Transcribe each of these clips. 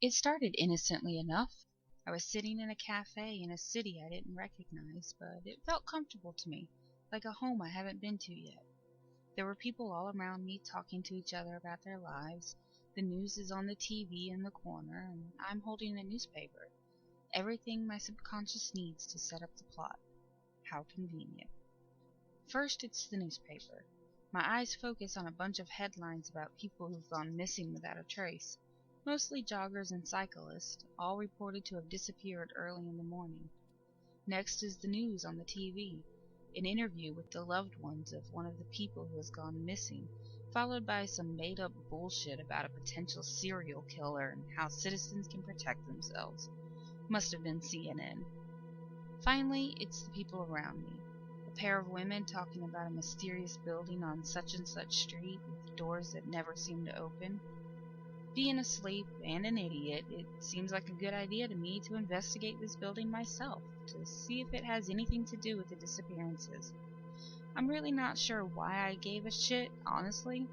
It started innocently enough. I was sitting in a cafe in a city I didn't recognize, but it felt comfortable to me, like a home I haven't been to yet. There were people all around me talking to each other about their lives. The news is on the TV in the corner, and I'm holding a newspaper. Everything my subconscious needs to set up the plot. How convenient. First, it's the newspaper. My eyes focus on a bunch of headlines about people who've gone missing without a trace. Mostly joggers and cyclists, all reported to have disappeared early in the morning. Next is the news on the TV, an interview with the loved ones of one of the people who has gone missing, followed by some made-up bullshit about a potential serial killer and how citizens can protect themselves. Must have been CNN. Finally, it's the people around me. A pair of women talking about a mysterious building on such and such street with doors that never seem to open. Being asleep and an idiot, it seems like a good idea to me to investigate this building myself, to see if it has anything to do with the disappearances. I'm really not sure why I gave a shit, honestly,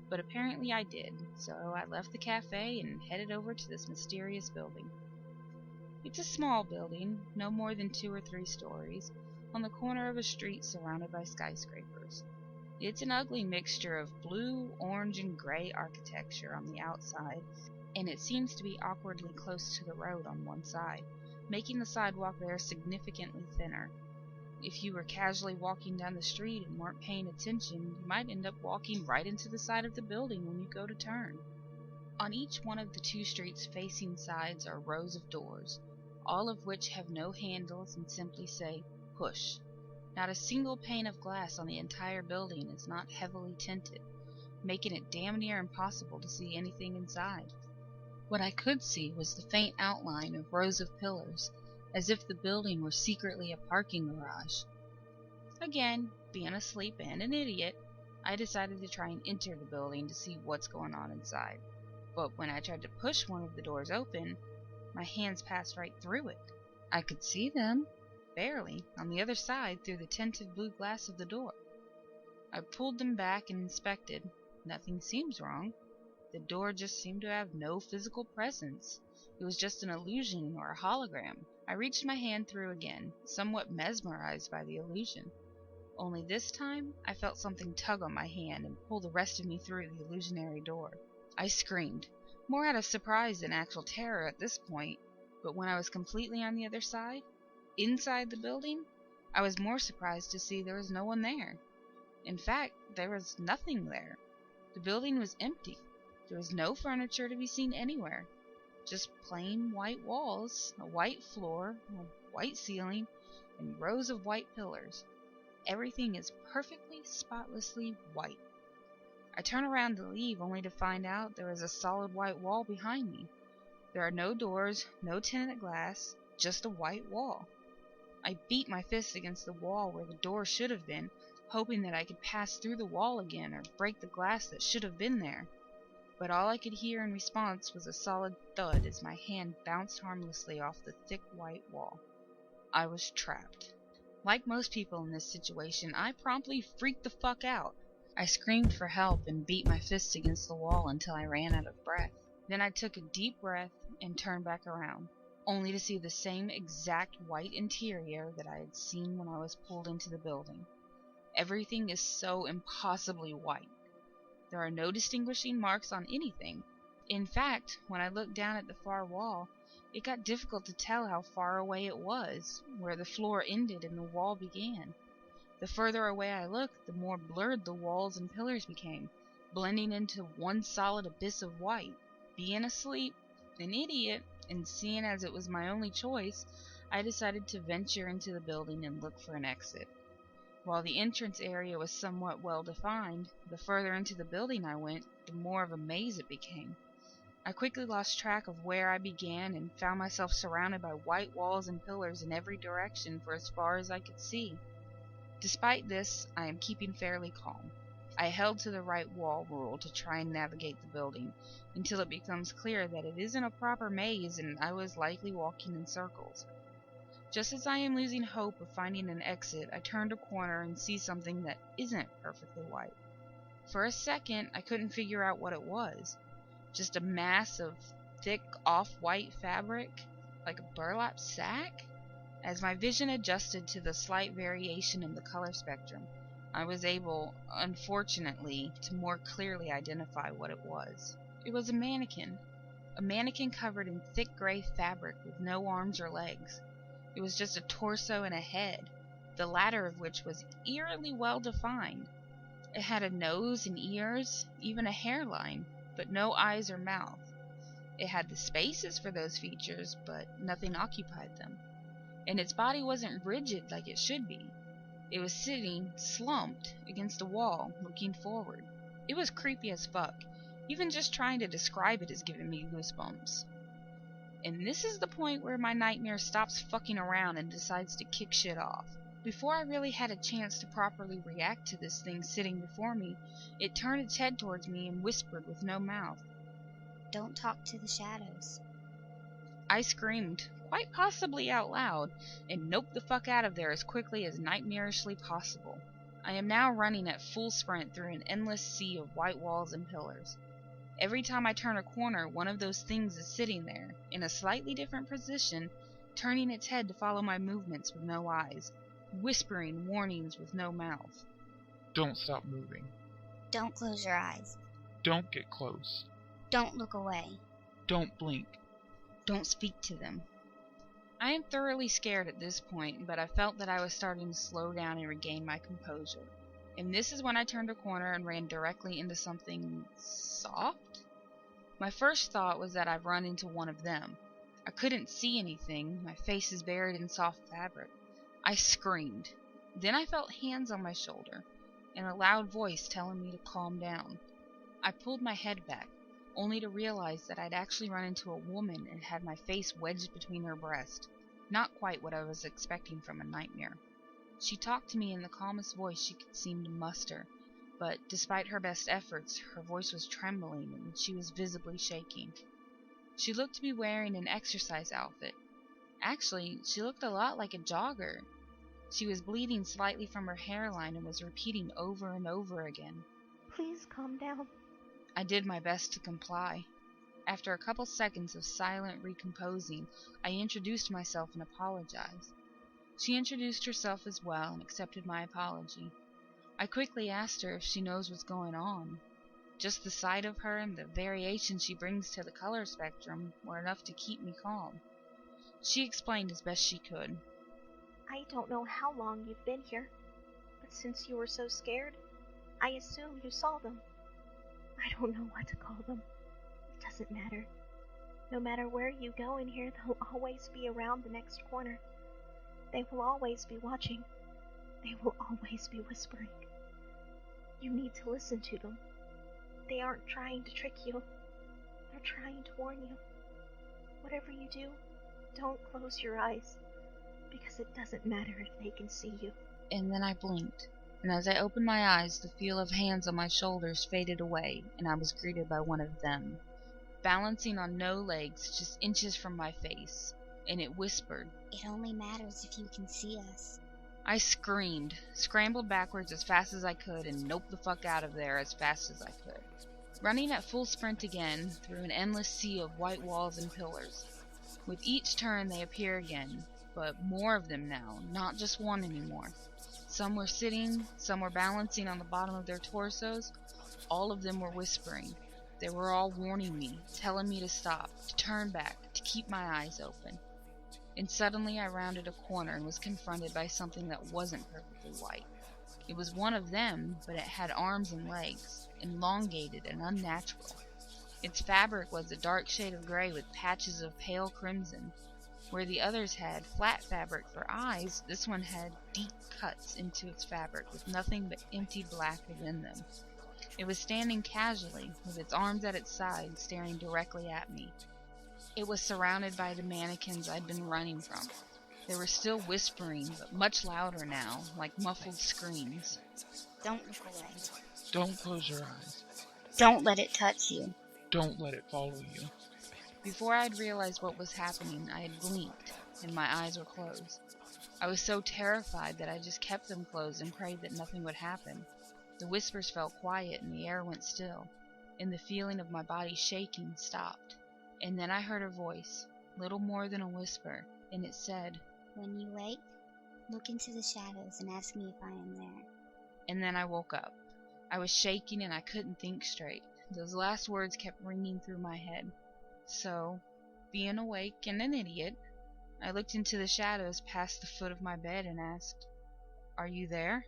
but apparently I did, so I left the cafe and headed over to this mysterious building. It's a small building, no more than 2 or 3 stories, on the corner of a street surrounded by skyscrapers. It's an ugly mixture of blue, orange, and gray architecture on the outside, and it seems to be awkwardly close to the road on one side, making the sidewalk there significantly thinner. If you were casually walking down the street and weren't paying attention, you might end up walking right into the side of the building when you go to turn. On each one of the 2 streets facing sides are rows of doors, all of which have no handles and simply say, "Push." Not a single pane of glass on the entire building is not heavily tinted, making it damn near impossible to see anything inside. What I could see was the faint outline of rows of pillars, as if the building were secretly a parking garage. Again, being asleep and an idiot, I decided to try and enter the building to see what's going on inside. But when I tried to push one of the doors open, my hands passed right through it. I could see them, barely, on the other side through the tinted blue glass of the door. I pulled them back and inspected. Nothing seems wrong. The door just seemed to have no physical presence. It was just an illusion or a hologram. I reached my hand through again, somewhat mesmerized by the illusion. Only this time, I felt something tug on my hand and pull the rest of me through the illusionary door. I screamed, more out of surprise than actual terror at this point, but when I was completely on the other side, inside the building, I was more surprised to see there was no one there. In fact, there was nothing there. The building was empty. There was no furniture to be seen anywhere. Just plain white walls, a white floor, a white ceiling, and rows of white pillars. Everything is perfectly, spotlessly white. I turn around to leave only to find out there is a solid white wall behind me. There are no doors, no tinted glass, just a white wall. I beat my fist against the wall where the door should have been, hoping that I could pass through the wall again or break the glass that should have been there. But all I could hear in response was a solid thud as my hand bounced harmlessly off the thick white wall. I was trapped. Like most people in this situation, I promptly freaked the fuck out. I screamed for help and beat my fists against the wall until I ran out of breath. Then I took a deep breath and turned back around, only to see the same exact white interior that I had seen when I was pulled into the building. Everything is so impossibly white. There are no distinguishing marks on anything. In fact, when I looked down at the far wall, it got difficult to tell how far away it was, where the floor ended and the wall began. The further away I looked, the more blurred the walls and pillars became, blending into one solid abyss of white. Being asleep, an idiot, and seeing as it was my only choice, I decided to venture into the building and look for an exit. While the entrance area was somewhat well defined, the further into the building I went, the more of a maze it became. I quickly lost track of where I began and found myself surrounded by white walls and pillars in every direction for as far as I could see. Despite this, I am keeping fairly calm. I held to the right wall rule to try and navigate the building, until it becomes clear that it isn't a proper maze and I was likely walking in circles. Just as I am losing hope of finding an exit, I turned a corner and see something that isn't perfectly white. For a second, I couldn't figure out what it was. Just a mass of thick off-white fabric, like a burlap sack. As my vision adjusted to the slight variation in the color spectrum, I was able, unfortunately, to more clearly identify what it was. It was a mannequin covered in thick gray fabric with no arms or legs. It was just a torso and a head, the latter of which was eerily well defined. It had a nose and ears, even a hairline, but no eyes or mouth. It had the spaces for those features, but nothing occupied them. And its body wasn't rigid like it should be. It was sitting, slumped, against a wall, looking forward. It was creepy as fuck. Even just trying to describe it is giving me goosebumps. And this is the point where my nightmare stops fucking around and decides to kick shit off. Before I really had a chance to properly react to this thing sitting before me, it turned its head towards me and whispered with no mouth. "Don't talk to the shadows." I screamed, quite possibly out loud, and noped the fuck out of there as quickly as nightmarishly possible. I am now running at full sprint through an endless sea of white walls and pillars. Every time I turn a corner, one of those things is sitting there, in a slightly different position, turning its head to follow my movements with no eyes, whispering warnings with no mouth. Don't stop moving. Don't close your eyes. Don't get close. Don't look away. Don't blink. Don't speak to them. I am thoroughly scared at this point, but I felt that I was starting to slow down and regain my composure. And this is when I turned a corner and ran directly into something soft? My first thought was that I'd run into one of them. I couldn't see anything, my face is buried in soft fabric. I screamed. Then I felt hands on my shoulder, and a loud voice telling me to calm down. I pulled my head back, only to realize that I'd actually run into a woman and had my face wedged between her breasts. Not quite what I was expecting from a nightmare. She talked to me in the calmest voice she could seem to muster, but despite her best efforts, her voice was trembling and she was visibly shaking. She looked to be wearing an exercise outfit. Actually, she looked a lot like a jogger. She was bleeding slightly from her hairline and was repeating over and over again, "Please calm down." I did my best to comply. After a couple seconds of silent recomposing, I introduced myself and apologized. She introduced herself as well and accepted my apology. I quickly asked her if she knows what's going on. Just the sight of her and the variation she brings to the color spectrum were enough to keep me calm. She explained as best she could. "I don't know how long you've been here, but since you were so scared, I assume you saw them. I don't know what to call them. It doesn't matter. No matter where you go in here, they'll always be around the next corner. They will always be watching. They will always be whispering. You need to listen to them. They aren't trying to trick you. They're trying to warn you. Whatever you do, don't close your eyes, because it doesn't matter if they can see you." And then I blinked, and as I opened my eyes, the feel of hands on my shoulders faded away, and I was greeted by one of them, balancing on no legs just inches from my face, and it whispered, "It only matters if you can see us." I screamed, scrambled backwards as fast as I could, and noped the fuck out of there as fast as I could. Running at full sprint again, through an endless sea of white walls and pillars. With each turn they appear again, but more of them now, not just one anymore. Some were sitting, some were balancing on the bottom of their torsos. All of them were whispering. They were all warning me, telling me to stop, to turn back, to keep my eyes open. And suddenly I rounded a corner and was confronted by something that wasn't perfectly white. It was one of them, but it had arms and legs, elongated and unnatural. Its fabric was a dark shade of gray with patches of pale crimson. Where the others had flat fabric for eyes, this one had deep cuts into its fabric with nothing but empty black within them. It was standing casually, with its arms at its sides, staring directly at me. It was surrounded by the mannequins I'd been running from. They were still whispering, but much louder now, like muffled screams. Don't look away. Don't close your eyes. Don't let it touch you. Don't let it follow you. Before I'd realized what was happening, I had blinked, and my eyes were closed. I was so terrified that I just kept them closed and prayed that nothing would happen. The whispers fell quiet and the air went still, and the feeling of my body shaking stopped. And then I heard a voice, little more than a whisper, and it said, When you wake, look into the shadows and ask me if I am there. and then I woke up. I was shaking and I couldn't think straight. Those last words kept ringing through my head. So, being awake and an idiot, I looked into the shadows past the foot of my bed and asked, Are you there?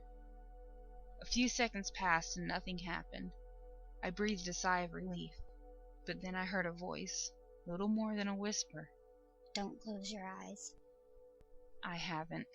A few seconds passed and nothing happened. I breathed a sigh of relief, but then I heard a voice, little more than a whisper. Don't close your eyes. I haven't.